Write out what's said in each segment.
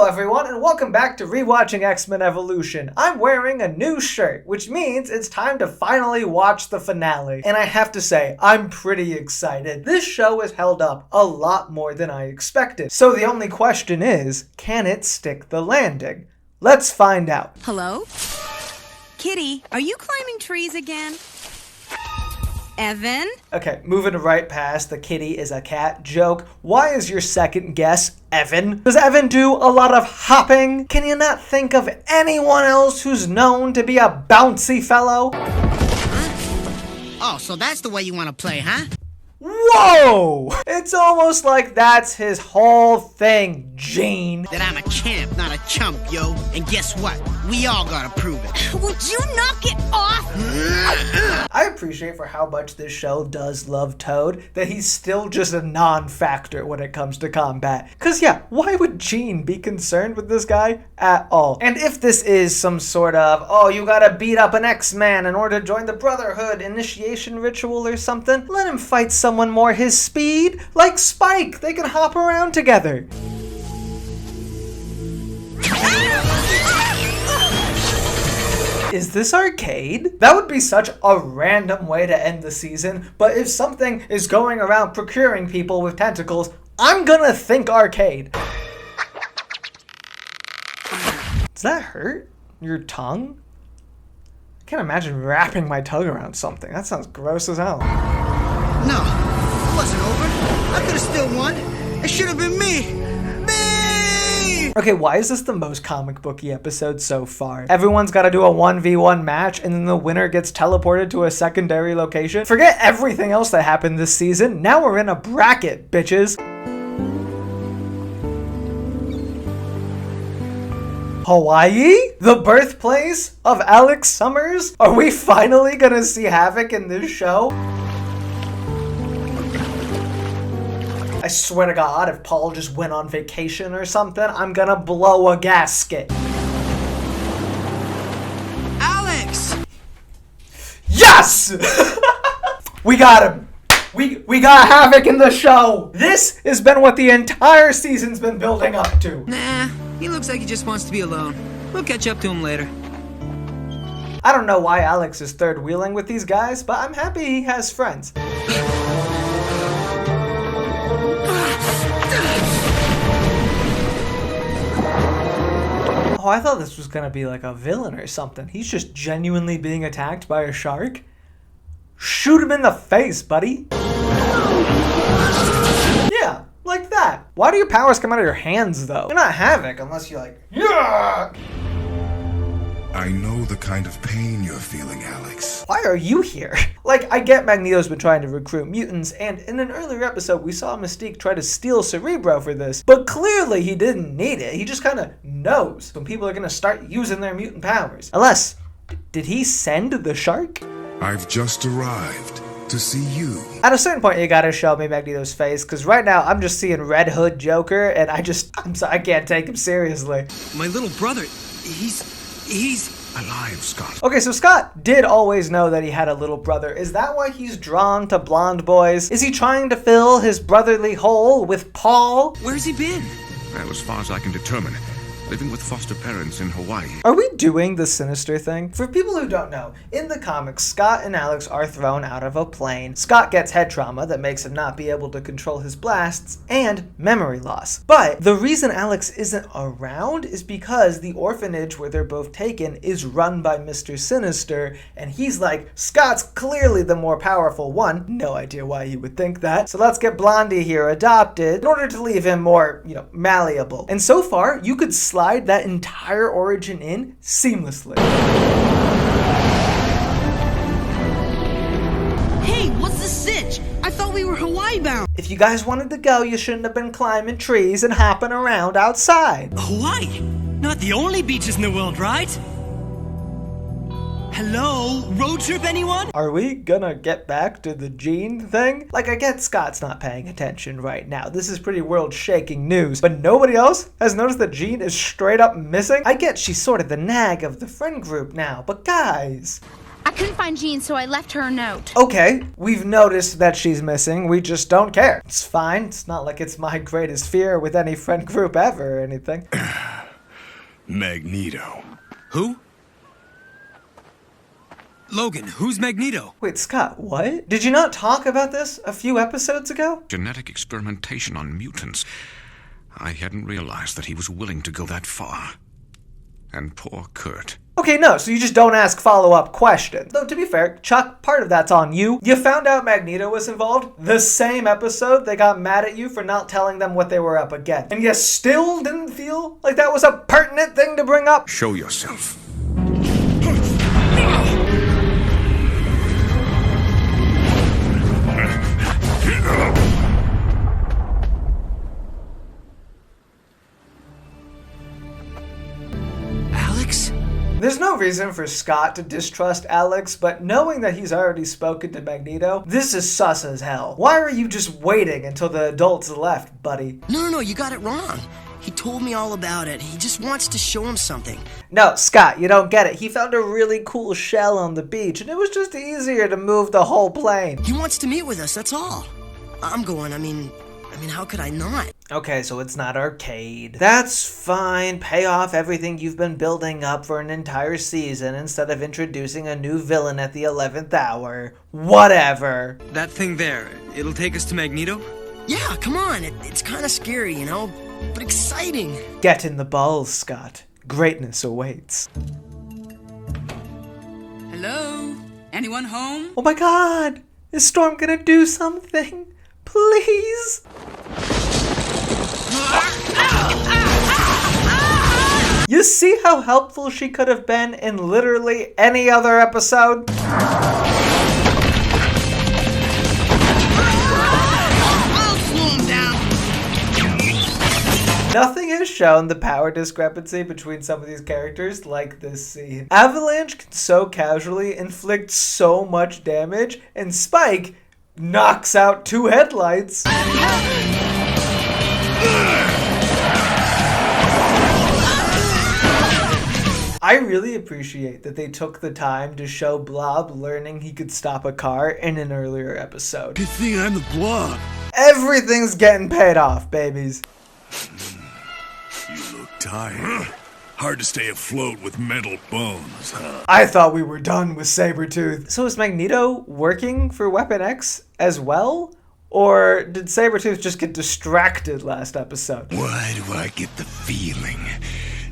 everyone, and welcome back to Rewatching X-Men Evolution. I'm wearing a new shirt, which means it's time to finally watch the finale. And I have to say, I'm pretty excited. This show has held up a lot more than I expected. So the only question is, can it stick the landing? Let's find out. Hello? Kitty, are you climbing trees again? Evan? Okay, moving right past the kitty is a cat joke. Why is your second guess Evan? Does Evan do a lot of hopping? Can you not think of anyone else who's known to be a bouncy fellow? Huh? Oh, so that's the way you want to play, huh? Whoa! It's almost like that's his whole thing, Gene. That I'm a champ, not a chump, yo. And guess what? We all gotta prove it. Would you knock it off? I appreciate for how much this show does love Toad that he's still just a non-factor when it comes to combat. Cause yeah, why would Gene be concerned with this guy at all? And if this is some sort of, oh, you gotta beat up an X-Man in order to join the Brotherhood initiation ritual or something, let him fight someone more his speed, like Spike. They can hop around together. Is this arcade? That would be such a random way to end the season, but if something is going around procuring people with tentacles, I'm gonna think arcade. Does that hurt? Your tongue? I can't imagine wrapping my tongue around something. That sounds gross as hell. No, it wasn't over. I could have still won. It should have been me. Okay, why is this the most comic booky episode so far? Everyone's got to do a 1v1 match and then the winner gets teleported to a secondary location. Forget everything else that happened this season. Now we're in a bracket, bitches. Hawaii? The birthplace of Alex Summers? Are we finally gonna see Havoc in this show? I swear to God, if Paul just went on vacation or something, I'm gonna blow a gasket. Alex! Yes! We got him. We got Havoc in the show. This has been what the entire season's been building up to. Nah, he looks like he just wants to be alone. We'll catch up to him later. I don't know why Alex is third wheeling with these guys, but I'm happy he has friends. Oh, I thought this was gonna be like a villain or something. He's just genuinely being attacked by a shark? Shoot him in the face, buddy. Yeah, like that. Why do your powers come out of your hands, though? You're not Havoc unless you're like, yeah! I know the kind of pain you're feeling, Alex. Why are you here? Like, I get Magneto's been trying to recruit mutants, and in an earlier episode, we saw Mystique try to steal Cerebro for this, but clearly he didn't need it. He just kind of knows when people are going to start using their mutant powers. Unless, did he send the shark? I've just arrived to see you. At a certain point, you gotta show me Magneto's face, because right now, I'm just seeing Red Hood Joker, and I'm sorry, I can't take him seriously. My little brother, he's alive, Scott. Okay, so Scott did always know that he had a little brother. Is that why he's drawn to blonde boys? Is he trying to fill his brotherly hole with Paul? Where's he been? Well, as far as I can determine, living with foster parents in Hawaii. Are we doing the Sinister thing? For people who don't know, in the comics, Scott and Alex are thrown out of a plane. Scott gets head trauma that makes him not be able to control his blasts, and memory loss. But the reason Alex isn't around is because the orphanage where they're both taken is run by Mr. Sinister, and he's like, Scott's clearly the more powerful one. No idea why he would think that. So let's get Blondie here adopted in order to leave him more, malleable. And so far, you could slide that entire origin in seamlessly. Hey, what's the sitch? I thought we were Hawaii bound. If you guys wanted to go, you shouldn't have been climbing trees and hopping around outside. Hawaii? Not the only beaches in the world, right? Hello? Road trip, anyone? Are we gonna get back to the Gene thing? Like, I get Scott's not paying attention right now. This is pretty world-shaking news. But nobody else has noticed that Gene is straight up missing? I get she's sort of the nag of the friend group now, but guys... I couldn't find Jean, so I left her a note. Okay, we've noticed that she's missing. We just don't care. It's fine. It's not like it's my greatest fear with any friend group ever or anything. Magneto. Who? Logan, who's Magneto? Wait, Scott, what? Did you not talk about this a few episodes ago? Genetic experimentation on mutants. I hadn't realized that he was willing to go that far. And poor Kurt. Okay, no, so you just don't ask follow-up questions. Though, to be fair, Chuck, part of that's on you. You found out Magneto was involved the same episode they got mad at you for not telling them what they were up against. And you still didn't feel like that was a pertinent thing to bring up? Show yourself. Alex? There's no reason for Scott to distrust Alex, but knowing that he's already spoken to Magneto, this is sus as hell. Why were you just waiting until the adults left, buddy? No, you got it wrong. He told me all about it. He just wants to show him something. No, Scott, you don't get it. He found a really cool shell on the beach, and it was just easier to move the whole plane. He wants to meet with us, that's all. I'm going, I mean, how could I not? Okay, so it's not arcade. That's fine. Pay off everything you've been building up for an entire season instead of introducing a new villain at the 11th hour. Whatever. That thing there, it'll take us to Magneto? Yeah, come on. It's kind of scary, you know, but exciting. Get in the balls, Scott. Greatness awaits. Hello? Anyone home? Oh my god! Is Storm gonna do something? Please? You see how helpful she could have been in literally any other episode? I'll slow him down. Nothing has shown the power discrepancy between some of these characters like this scene. Avalanche can so casually inflict so much damage, and Spike knocks out 2 headlights. I really appreciate that they took the time to show Blob learning he could stop a car in an earlier episode. Good thing I'm the Blob. Everything's getting paid off, babies. You look tired. Hard to stay afloat with metal bones, huh? I thought we were done with Sabretooth. So is Magneto working for Weapon X as well? Or did Sabretooth just get distracted last episode? Why do I get the feeling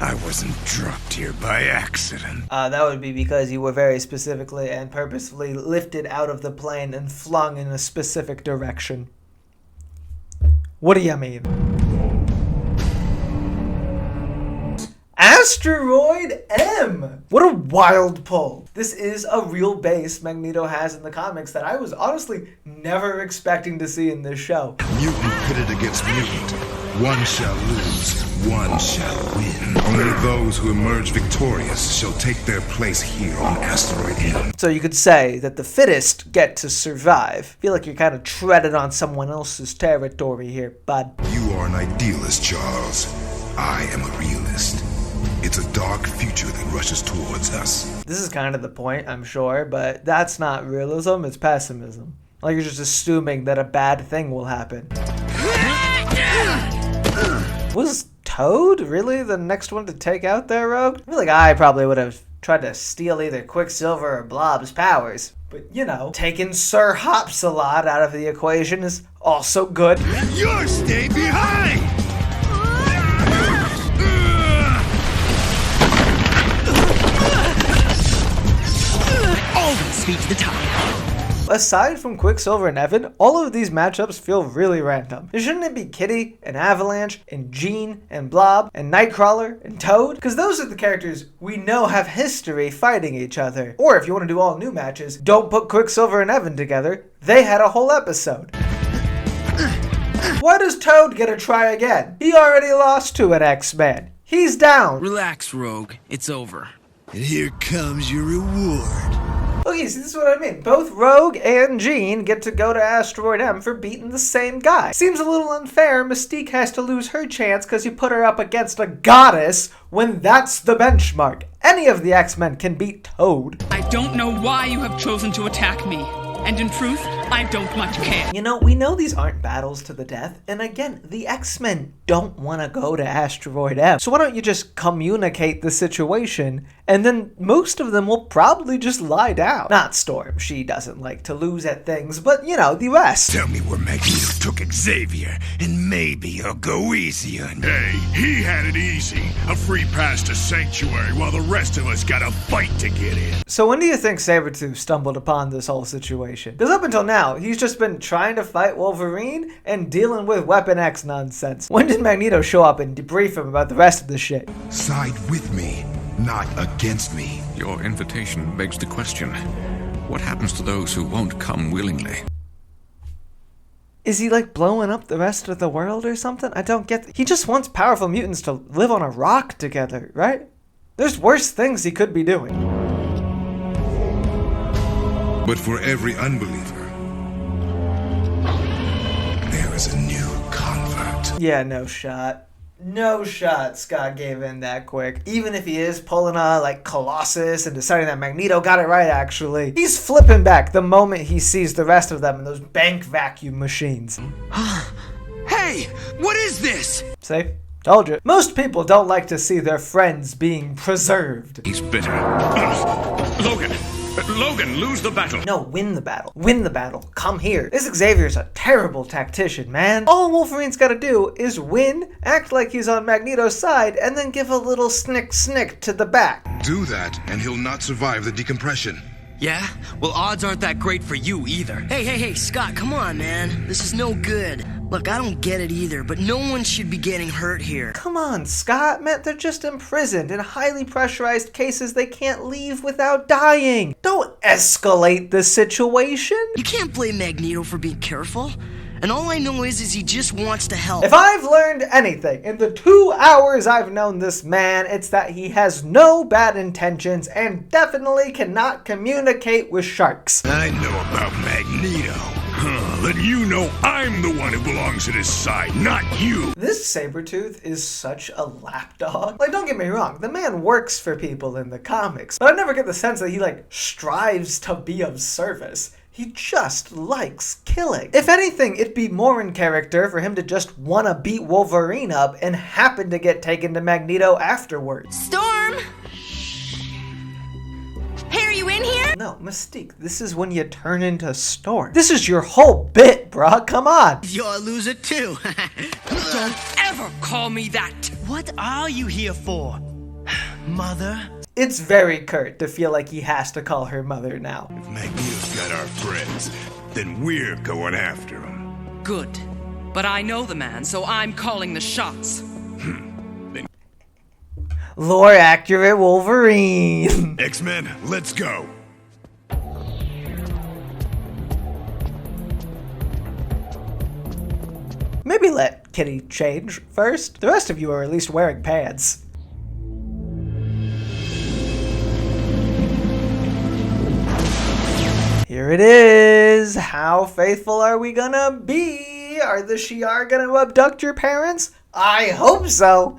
I wasn't dropped here by accident? That would be because you were very specifically and purposefully lifted out of the plane and flung in a specific direction. What do you mean? Asteroid M! What a wild pull. This is a real base Magneto has in the comics that I was honestly never expecting to see in this show. Mutant pitted against mutant. One shall lose, one shall win. Only those who emerge victorious shall take their place here on Asteroid M. So you could say that the fittest get to survive. I feel like you're kind of treading on someone else's territory here, bud. You are an idealist, Charles. I am a realist. It's a dark future that rushes towards us. This is kind of the point, I'm sure, but that's not realism, it's pessimism. Like you're just assuming that a bad thing will happen. Was Toad really the next one to take out their Rogue? I feel like I probably would have tried to steal either Quicksilver or Blob's powers. But, you know, taking Sir Hops-a-Lot out of the equation is also good. You stay behind! Always speed to the top. Aside from Quicksilver and Evan, all of these matchups feel really random. Shouldn't it be Kitty and Avalanche and Jean and Blob and Nightcrawler and Toad? Because those are the characters we know have history fighting each other. Or if you want to do all new matches, don't put Quicksilver and Evan together. They had a whole episode. Why does Toad get a try again? He already lost to an X-Man. He's down. Relax, Rogue. It's over. And here comes your reward. Okay, see, this is what I mean. Both Rogue and Jean get to go to Asteroid M for beating the same guy. Seems a little unfair Mystique has to lose her chance because you put her up against a goddess when that's the benchmark. Any of the X-Men can beat Toad. I don't know why you have chosen to attack me. And in truth, I don't much care. You know, we know these aren't battles to the death, and again, the X-Men don't want to go to Asteroid M. So why don't you just communicate the situation, and then most of them will probably just lie down. Not Storm, she doesn't like to lose at things, but you know, the rest. Tell me where Magneto took Xavier, and maybe he'll go easy on you. Hey, he had it easy. A free pass to Sanctuary while the rest of us got a fight to get in. So when do you think Sabretooth stumbled upon this whole situation? Because up until now, he's just been trying to fight Wolverine and dealing with Weapon X nonsense. When did Magneto show up and debrief him about the rest of the shit? Side with me, not against me. Your invitation begs the question, what happens to those who won't come willingly? Is he like blowing up the rest of the world or something? I don't get He just wants powerful mutants to live on a rock together, right? There's worse things he could be doing. But for every unbeliever, there is a new convert. Yeah, no shot. No shot Scott gave in that quick. Even if he is pulling a like Colossus and deciding that Magneto got it right actually, he's flipping back the moment he sees the rest of them in those bank vacuum machines. Hey, what is this? See? Told you. Most people don't like to see their friends being preserved. He's bitter. Logan, lose the battle. No, win the battle. Win the battle. Come here. This Xavier's a terrible tactician, man. All Wolverine's gotta do is win, act like he's on Magneto's side, and then give a little snick to the back. Do that, and he'll not survive the decompression. Yeah? Well, odds aren't that great for you either. Hey, Scott, come on, man. This is no good. Look, I don't get it either, but no one should be getting hurt here. Come on, Scott. Man, they're just imprisoned in highly pressurized cases they can't leave without dying. Don't escalate the situation. You can't blame Magneto for being careful. And all I know is he just wants to help. If I've learned anything in the 2 hours I've known this man, it's that he has no bad intentions and definitely cannot communicate with sharks. I know about Magneto. Then you know I'm the one who belongs at his side, not you. This Sabretooth is such a lapdog. Like, don't get me wrong, the man works for people in the comics, but I never get the sense that he, like, strives to be of service. He just likes killing. If anything, it'd be more in character for him to just want to beat Wolverine up and happen to get taken to Magneto afterwards. Storm! Hey, are you in here? No, Mystique, this is when you turn into Storm. This is your whole bit, bruh. Come on. You're a loser too. Don't ever call me that! What are you here for? Mother? It's very Kurt to feel like he has to call her mother now. If Magneto's got our friends, then we're going after him. Good. But I know the man, so I'm calling the shots. Lore accurate Wolverine. X-Men, let's go. Maybe let Kitty change first. The rest of you are at least wearing pants. Here it is. How faithful are we gonna be? Are the Shi'ar gonna abduct your parents? I hope so.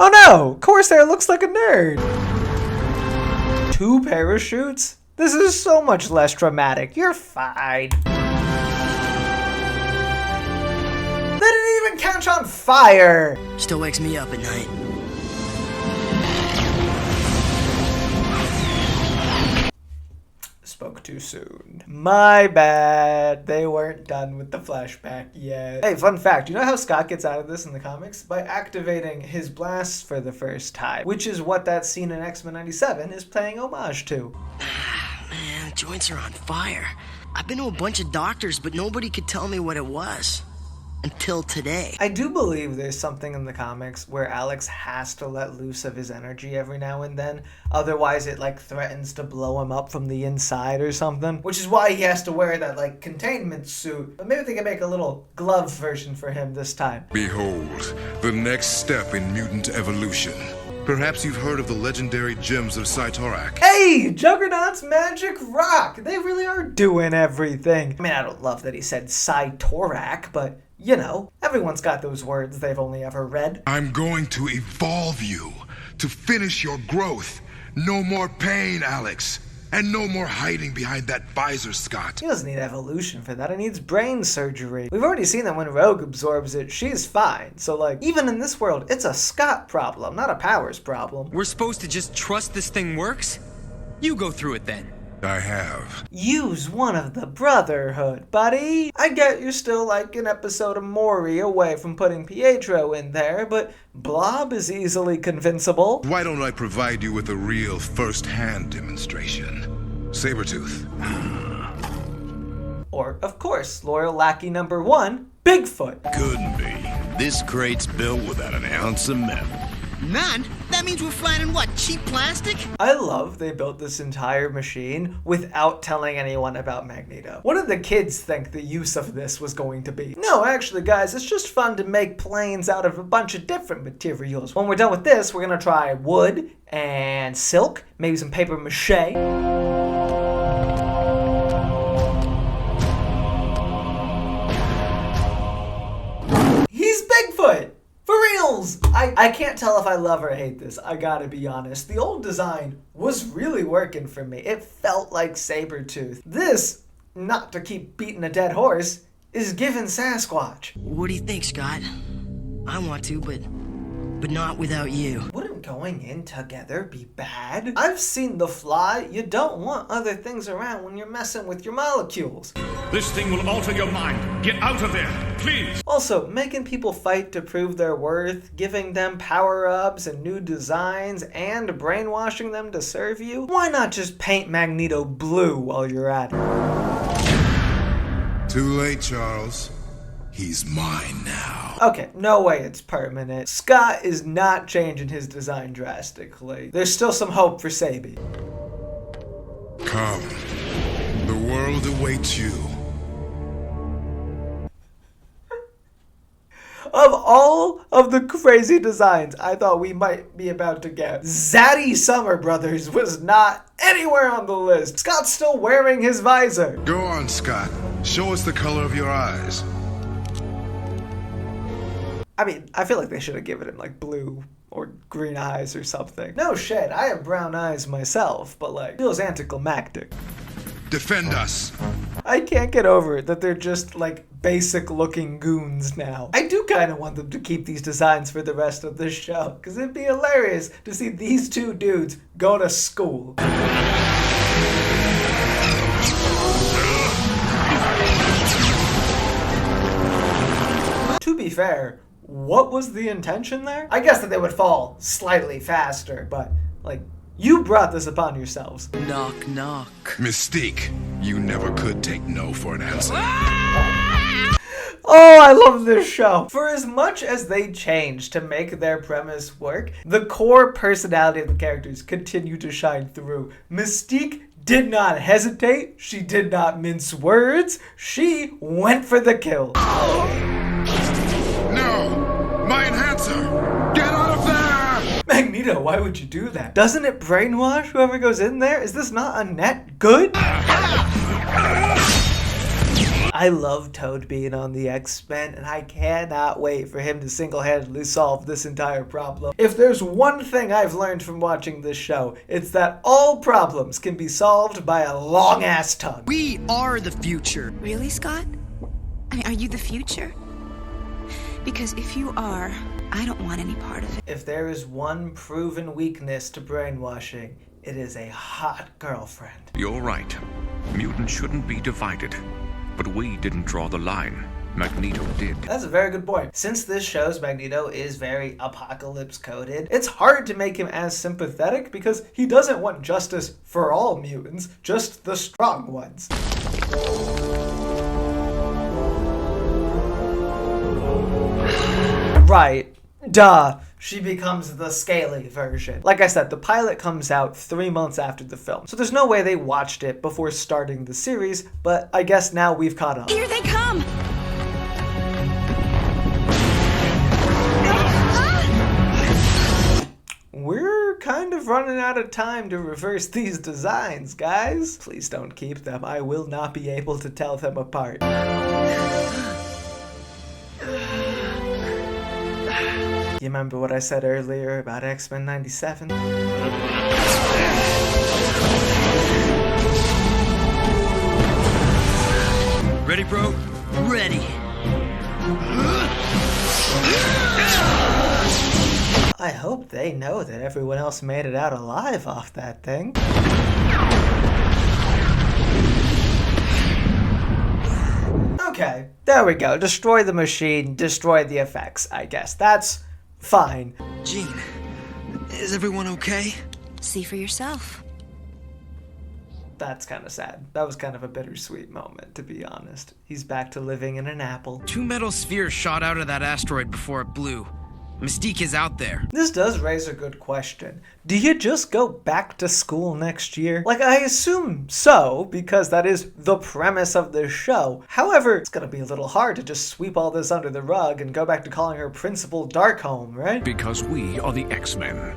Oh no! Corsair looks like a nerd. 2 parachutes? This is so much less dramatic. You're fine. They didn't even catch on fire! Still wakes me up at night. Spoke too soon. My bad. They weren't done with the flashback yet. Hey, fun fact. You know how Scott gets out of this in the comics? By activating his blasts for the first time, which is what that scene in X-Men 97 is paying homage to. Man, joints are on fire. I've been to a bunch of doctors, but nobody could tell me what it was. Until today. I do believe there's something in the comics where Alex has to let loose of his energy every now and then. Otherwise it like threatens to blow him up from the inside or something. Which is why he has to wear that like containment suit. But maybe they can make a little glove version for him this time. Behold, the next step in mutant evolution. Perhaps you've heard of the legendary gems of Cytorak. Hey, Juggernaut's magic rock! They really are doing everything. I mean, I don't love that he said Cytorak, but you know, everyone's got those words they've only ever read. I'm going to evolve you to finish your growth. No more pain, Alex. And no more hiding behind that visor, Scott. He doesn't need evolution for that. He needs brain surgery. We've already seen that when Rogue absorbs it, she's fine. So, like, even in this world, it's a Scott problem, not a Powers problem. We're supposed to just trust this thing works? You go through it then. I have. Use one of the Brotherhood, buddy. I get you're still like an episode of Maury away from putting Pietro in there, but Blob is easily convincible. Why don't I provide you with a real first-hand demonstration? Sabretooth. Or, of course, loyal lackey number 1, Bigfoot. Couldn't be. This crate's built without an ounce of metal. None? That means we're finding what, cheap plastic? I love they built this entire machine without telling anyone about Magneto. What did the kids think the use of this was going to be? No, actually, guys, it's just fun to make planes out of a bunch of different materials. When we're done with this, we're gonna try wood and silk, maybe some paper mache. He's Bigfoot! For reals! I can't tell if I love or hate this, I gotta be honest. The old design was really working for me. It felt like Sabretooth. This, not to keep beating a dead horse, is giving Sasquatch. What do you think, Scott? I want to, but not without you. Wouldn't going in together be bad? I've seen The Fly. You don't want other things around when you're messing with your molecules. This thing will alter your mind. Get out of there, please. Also, making people fight to prove their worth, giving them power-ups and new designs, and brainwashing them to serve you? Why not just paint Magneto blue while you're at it? Too late, Charles. He's mine now. Okay, no way it's permanent. Scott is not changing his design drastically. There's still some hope for Sabi. Come. The world awaits you. Of all of the crazy designs I thought we might be about to get, Zaddy Summer Brothers was not anywhere on the list. Scott's still wearing his visor. Go on, Scott. Show us the color of your eyes. I mean, I feel like they should have given him like blue or green eyes or something. No shit, I have brown eyes myself, but like, feels anticlimactic. Defend us. I can't get over it that they're just like basic looking goons now. I do kind of want them to keep these designs for the rest of the show, because it'd be hilarious to see these two dudes go to school. To be fair, what was the intention there? I guess that they would fall slightly faster, but like, you brought this upon yourselves. Knock, knock. Mystique, you never could take no for an answer. Oh, I love this show. For as much as they change to make their premise work, the core personality of the characters continue to shine through. Mystique did not hesitate. She did not mince words. She went for the kill. No! My enhancer! Get out of there! Magneto, why would you do that? Doesn't it brainwash whoever goes in there? Is this not a net good? I love Toad being on the X-Men, and I cannot wait for him to single-handedly solve this entire problem. If there's one thing I've learned from watching this show, it's that all problems can be solved by a long-ass tongue. We are the future. Really, Scott? I mean, are you the future? Because if you are, I don't want any part of it. If there is one proven weakness to brainwashing, it is a hot girlfriend. You're right. Mutants shouldn't be divided. But we didn't draw the line. Magneto did. That's a very good point. Since this show's Magneto is very apocalypse-coded, it's hard to make him as sympathetic because he doesn't want justice for all mutants, just the strong ones. Right. Duh. She becomes the scaly version. Like I said, the pilot comes out 3 months after the film, so there's no way they watched it before starting the series, but I guess now we've caught up. Here they come! We're kind of running out of time to reverse these designs, guys. Please don't keep them. I will not be able to tell them apart. You remember what I said earlier about X-Men 97? Ready, bro? Ready. I hope they know that everyone else made it out alive off that thing. Okay, there we go. Destroy the machine, destroy the effects, I guess. That's fine. Jean, is everyone okay? See for yourself. That's kind of sad. That was kind of a bittersweet moment, to be honest. He's back to living in an apple. 2 metal spheres shot out of that asteroid before it blew. Mystique is out there. This does raise a good question. Do you just go back to school next year? Like, I assume so, because that is the premise of this show. However, it's gonna be a little hard to just sweep all this under the rug and go back to calling her Principal Darkholme, right? Because we are the X-Men.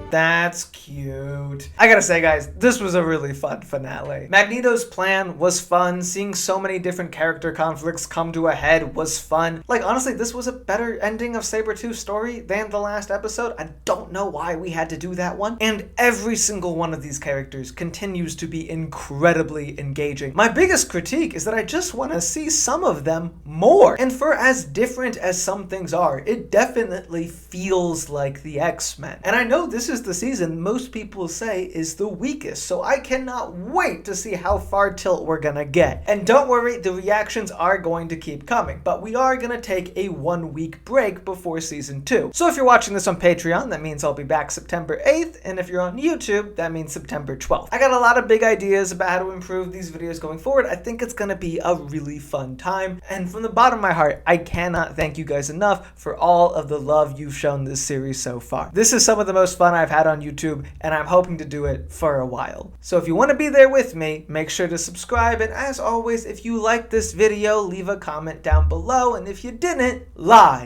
That's cute. I gotta say, guys, this was a really fun finale. Magneto's plan was fun. Seeing so many different character conflicts come to a head was fun. Like, honestly, this was a better ending of Sabretooth's story than the last episode. I don't know why we had to do that one. And every single one of these characters continues to be incredibly engaging. My biggest critique is that I just want to see some of them more. And for as different as some things are, it definitely feels like the X-Men. And I know this is the season most people say is the weakest, so I cannot wait to see how far tilt we're gonna get. And don't worry, the reactions are going to keep coming, but we are gonna take a 1-week break before season 2. So if you're watching this on Patreon, that means I'll be back September 8th, and if you're on YouTube, that means September 12th. I got a lot of big ideas about how to improve these videos going forward. I think it's gonna be a really fun time, and from the bottom of my heart, I cannot thank you guys enough for all of the love you've shown this series so far. This is some of the most fun I've had on YouTube, and I'm hoping to do it for a while. So if you want to be there with me, make sure to subscribe, and as always, if you liked this video, leave a comment down below, and if you didn't, lie.